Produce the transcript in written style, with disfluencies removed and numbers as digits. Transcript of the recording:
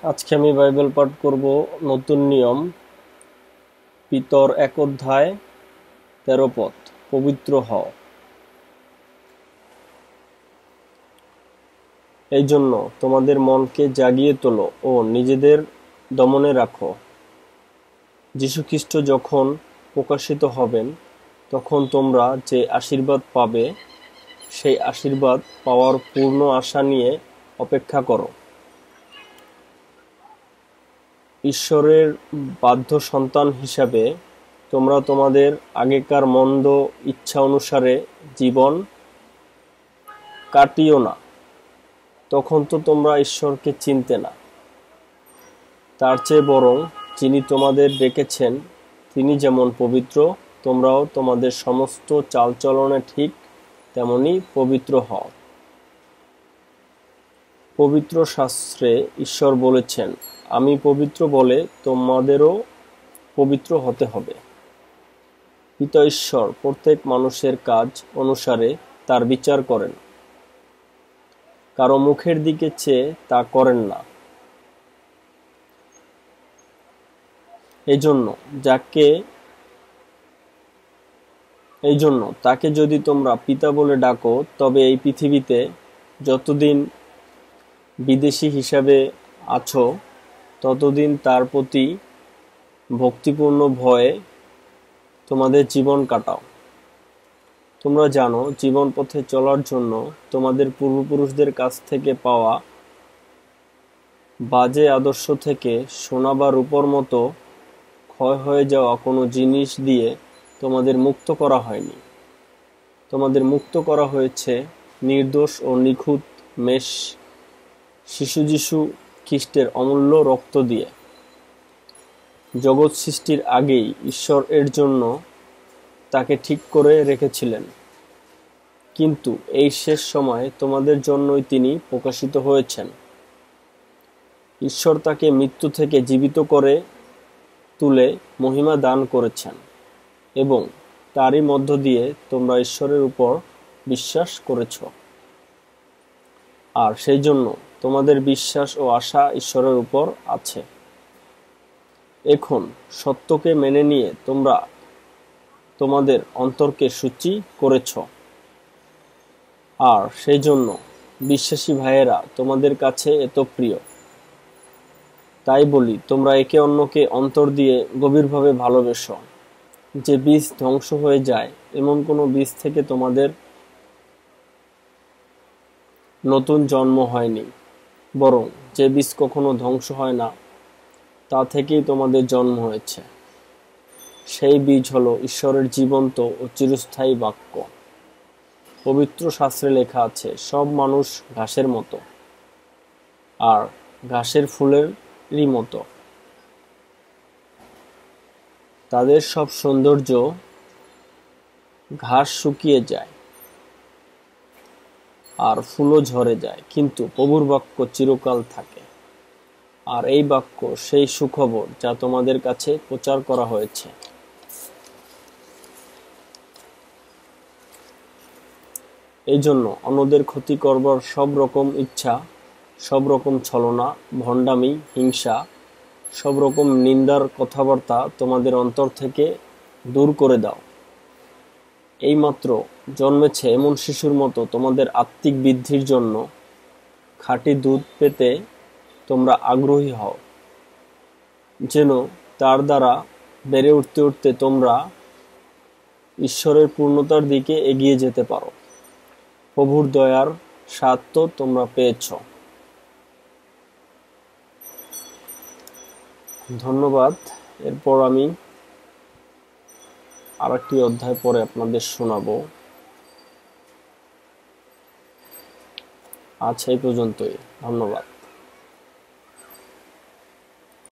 আজকে আমি বাইবেল পাঠ করব নতুন নিয়ম পিতর 1 অধ্যায় 13 পদ পবিত্র হও। এই জন্য তোমাদের মনকে জাগিয়ে তোলো ও নিজেদের দমনে রাখো। যীশুখ্রিস্ট যখন প্রকাশিত হবেন তখন তোমরা যে আশীর্বাদ পাবে সেই আশীর্বাদ পাওয়ার পূর্ণ আশা নিয়ে অপেক্ষা করো। ঈশ্বরের বাধ্য সন্তান হিসাবে তোমরা তোমাদের আগেকার মন্দ ইচ্ছা অনুসারে জীবন কাটিও না। তখন তো তোমরা ঈশ্বরকে চিনতে না। তার চেয়ে বরং যিনি তোমাদের ডেকেছেন তিনি যেমন পবিত্র, তোমরাও তোমাদের সমস্ত চালচলনে ঠিক তেমনি পবিত্র হও। পবিত্র শাস্ত্রে ঈশ্বর বলেছেন, আমি পবিত্র বলে তোমাদেরও পবিত্র হতে হবে। পিতা ঈশ্বর প্রত্যেক মানুষের কাজ অনুসারে তার বিচার করেন, কারো মুখের দিকে চেয়ে তা করেন না। এই জন্য তাকে যদি তোমরা পিতা বলে ডাকো, তবে এই পৃথিবীতে যতদিন বিদেশী হিসাবে আছো ততদিন তার প্রতি ভক্তিপূর্ণ ভয়ে তোমাদের জীবন কাটাও। তোমরা জানো, জীবন পথে চলার জন্য তোমাদের পূর্বপুরুষদের কাছ থেকে পাওয়া বাজে আদর্শ থেকে সোনা বা রূপোর মতো ক্ষয় হয়ে যাওয়া কোনো জিনিস দিয়ে তোমাদের মুক্ত করা হয়নি। তোমাদের মুক্ত করা হয়েছে নির্দোষ ও নিখুঁত মেষ শিশু যীশু খ্রিস্টের অমূল্য রক্ত দিয়ে। জগৎ সৃষ্টির আগেই ঈশ্বর এর জন্য তাকে ঠিক করে রেখেছিলেন, কিন্তু এই শেষ সময়ে তোমাদের জন্যই তিনি প্রকাশিত হয়েছেন। ঈশ্বর তাকে মৃত্যু থেকে জীবিত করে তুলে মহিমা দান করেছেন এবং তারই মধ্য দিয়ে তোমরা ঈশ্বরের উপর বিশ্বাস করেছ। আর সেই জন্য তোমাদের বিশ্বাস ও আশা ঈশ্বরের উপর আছে। এখন সত্যকে মেনে নিয়ে তোমরা তোমাদের অন্তরকে শুচি করেছ। আর সেই জন্য বিশ্বাসী ভাইয়েরা তোমাদের কাছে এত প্রিয়। তাই বলি, তোমরা একে অন্যকে অন্তর দিয়ে গভীরভাবে ভালোবেসো। যে বীজ ধ্বংস হয়ে যায় এমন কোনো বীজ থেকে তোমাদের নতুন জন্ম হয়নি, বরং যে বীজ কখনো ধ্বংস হয় না তা থেকেই তোমাদের জন্ম হয়েছে। সেই বীজ হলো ঈশ্বরের জীবন্ত ও চিরস্থায়ী বাক্য। পবিত্র শাস্ত্রে লেখা আছে, সব মানুষ ঘাসের মতো, আর ঘাসের ফুলেরই মতো। তাদের সব সৌন্দর্য ঘাস শুকিয়ে যায় আর ফুলও ঝরে যায়, কিন্তু প্রভুর বাক্য চিরকাল থাকে। আর এই বাক্য সেই সুখবর যা তোমাদের কাছে প্রচার করা হয়েছে। এই জন্য অন্যদের ক্ষতি করবার সব রকম ইচ্ছা, সব রকম ছলনা, ভণ্ডামি, হিংসা, সব রকম নিন্দার কথাবার্তা তোমাদের অন্তর থেকে দূর করে দাও। এইমাত্র জন্মেছে এমন শিশুর মতো তোমাদের আত্মিক বৃদ্ধির জন্য খাঁটি দুধ পেতে তোমরা আগ্রহী হও, যেন তার দ্বারা বেড়ে উঠতে উঠতে তোমরা ঈশ্বরের পূর্ণতার দিকে এগিয়ে যেতে পারো। প্রভুর দয়ার স্বাদ তো তোমরা পেয়েছ। ধন্যবাদ। এরপর আমি আরেকটি অধ্যায় পরে আপনাদের শোনাবো। আজ এই পর্যন্তই। ধন্যবাদ।